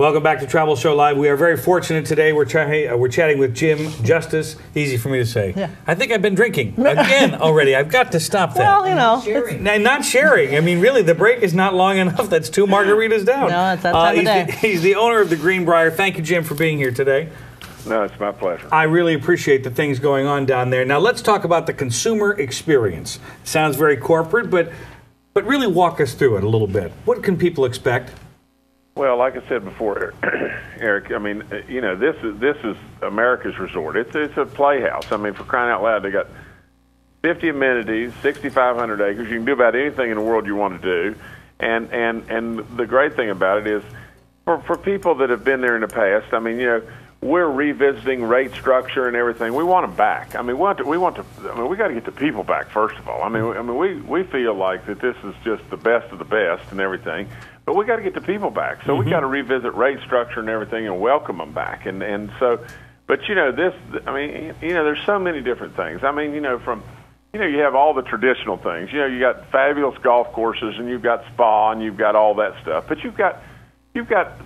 Welcome back to Travel Show Live. We are very fortunate today. We're chatting with Jim Justice. Easy for me to say. Yeah. I think I've been drinking again already. I've got to stop that. Well, you know. Not sharing. I mean, really, the break is not long enough. That's 2 margaritas down. No, it's that time of day. He's the owner of the Greenbrier. Thank you, Jim, for being here today. No, it's my pleasure. I really appreciate the things going on down there. Now, let's talk about the consumer experience. Sounds very corporate, but really walk us through it a little bit. What can people expect? Well, like I said before, Eric, I mean, you know, this is America's resort. It's a playhouse. I mean, for crying out loud, they got 50 amenities, 6,500 acres. You can do about anything in the world you want to do. And the great thing about it is, for people that have been there in the past, I mean, you know, we're revisiting rate structure and everything. We want them back. I mean, we got to get the people back first of all. I mean, we feel like that this is just the best of the best and everything. But we got to get the people back, so we got to revisit rate structure and everything and welcome them back. And so, but you know, I mean, you know, there's so many different things. I mean, you know, you have all the traditional things. You know, you got fabulous golf courses and you've got spa and you've got all that stuff. But you've got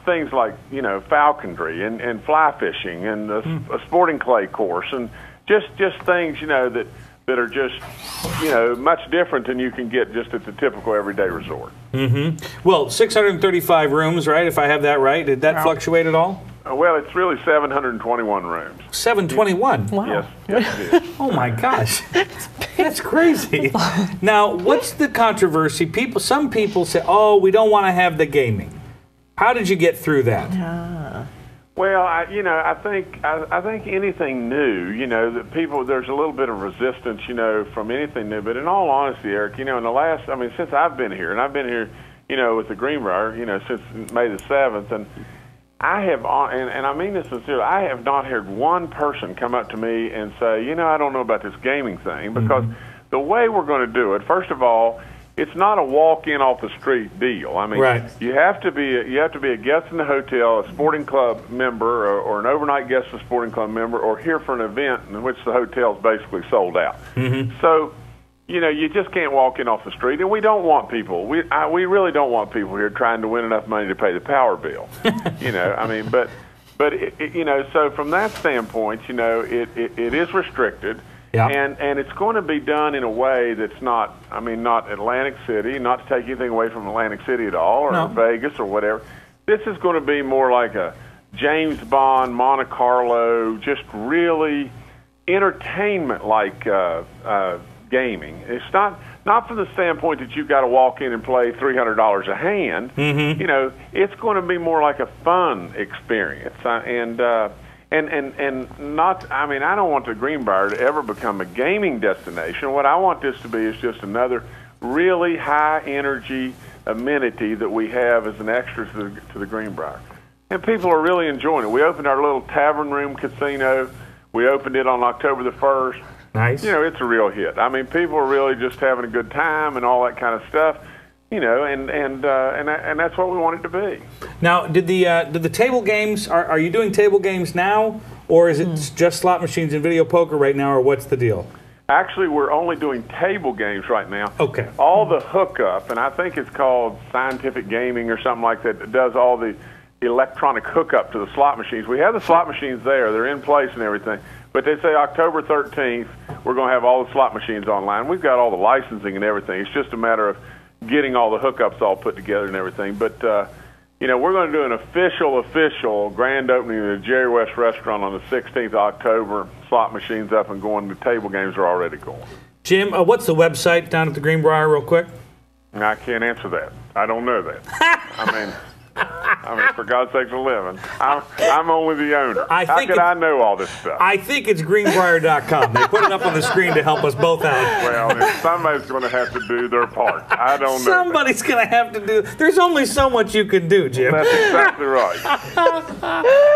things like, you know, falconry and fly fishing and a sporting clay course and just things, you know, that are just, you know, much different than you can get just at the typical everyday resort. Well, 635 rooms, right, if I have that right. Did that fluctuate at all? Well, it's really 721 rooms. 721? Wow. Yes, it is. Oh, my gosh. That's crazy. Now, what's the controversy? Some people say, oh, we don't want to have the gaming. How did you get through that? Well, I think anything new, you know, that there's a little bit of resistance, you know, from anything new. But in all honesty, Eric, you know, since I've been here, and I've been here, you know, with the Greenbrier, you know, since May the 7th, and I have, and I mean this sincerely, I have not heard one person come up to me and say, you know, I don't know about this gaming thing, because the way we're going to do it, first of all, it's not a walk-in off the street deal. I mean, you have to be a guest in the hotel, a sporting club member, or an overnight guest of a sporting club member, or here for an event in which the hotel's basically sold out. So, you know, you just can't walk in off the street, and we don't want people. We really don't want people here trying to win enough money to pay the power bill. You know, I mean, but you know, so from that standpoint, you know, it is restricted. Yeah. And it's going to be done in a way that's not Atlantic City, not to take anything away from Atlantic City at all, or Vegas or whatever. This is going to be more like a James Bond, Monte Carlo, just really entertainment-like gaming. It's not from the standpoint that you've got to walk in and play $300 a hand. You know, it's going to be more like a fun experience. And not, I mean, I don't want the Greenbrier to ever become a gaming destination. What I want this to be is just another really high-energy amenity that we have as an extra to the Greenbrier. And people are really enjoying it. We opened our little tavern room casino. We opened it on October the 1st. Nice. You know, it's a real hit. I mean, people are really just having a good time and all that kind of stuff. You know, and that's what we want it to be. Now, did the table games? Are you doing table games now, or is it just slot machines and video poker right now, or what's the deal? Actually, we're only doing table games right now. Okay. All the hookup, and I think it's called Scientific Gaming or something like that, does all the electronic hookup to the slot machines. We have the slot machines there; they're in place and everything. But they say October 13th, we're going to have all the slot machines online. We've got all the licensing and everything. It's just a matter of getting all the hookups all put together and everything. But, you know, we're going to do an official grand opening of the Jerry West Restaurant on the 16th of October. Slot machines up and going. The table games are already going. Jim, what's the website down at the Greenbrier real quick? I can't answer that. I don't know that. I mean, for God's sakes, a living. I'm only the owner. How could I know all this stuff? I think it's Greenbrier.com. They put it up on the screen to help us both out. Well, somebody's going to have to do their part. I don't know. Somebody's going to have to do. There's only so much you can do, Jim. That's exactly right.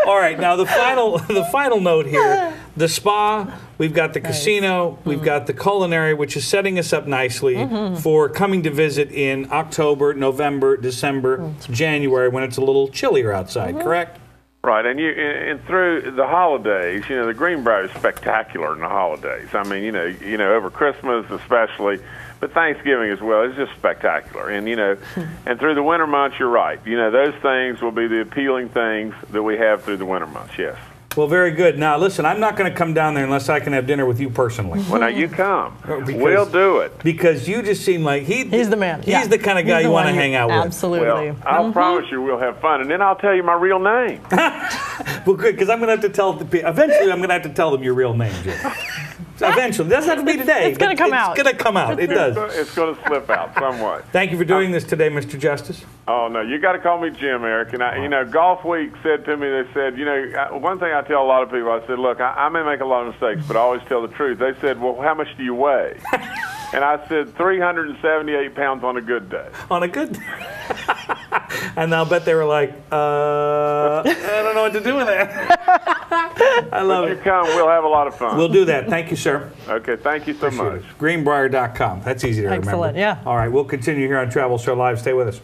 All right, now the final note here. The spa, we've got the casino, we've got the culinary, which is setting us up nicely for coming to visit in October, November, December, January, when it's a little chillier outside, correct? Right, and through the holidays, the Greenbrier is spectacular in the holidays. I mean, over Christmas especially, but Thanksgiving as well. It's just spectacular. And and through the winter months, you're right. Those things will be the appealing things that we have through the winter months. Yes. Well, very good. Now, listen, I'm not going to come down there unless I can have dinner with you personally. Well, now you come. We'll do it. Because you just seem like he's the man. He's the kind of guy you want to hang out with. Absolutely. Well, I'll promise you we'll have fun, and then I'll tell you my real name. Well, good, because I'm going to have to tell eventually I'm going to have to tell them your real name, Jim. Eventually. It doesn't have to be today. It's going to come out. It's going to come out. It does. It's going to slip out somewhat. Thank you for doing this today, Mr. Justice. Oh, no, you got to call me Jim, Eric. And, Golf Week said to me, they said, one thing I tell a lot of people, I said, look, I may make a lot of mistakes, but I always tell the truth. They said, well, how much do you weigh? And I said 378 pounds on a good day. On a good day. And I'll bet they were like, I don't know what to do with that. I love it. If you come, we'll have a lot of fun. We'll do that. Thank you, sir. Okay, thank you so much. Greenbrier.com. That's easy to remember. Excellent, yeah. All right, we'll continue here on Travel Show Live. Stay with us.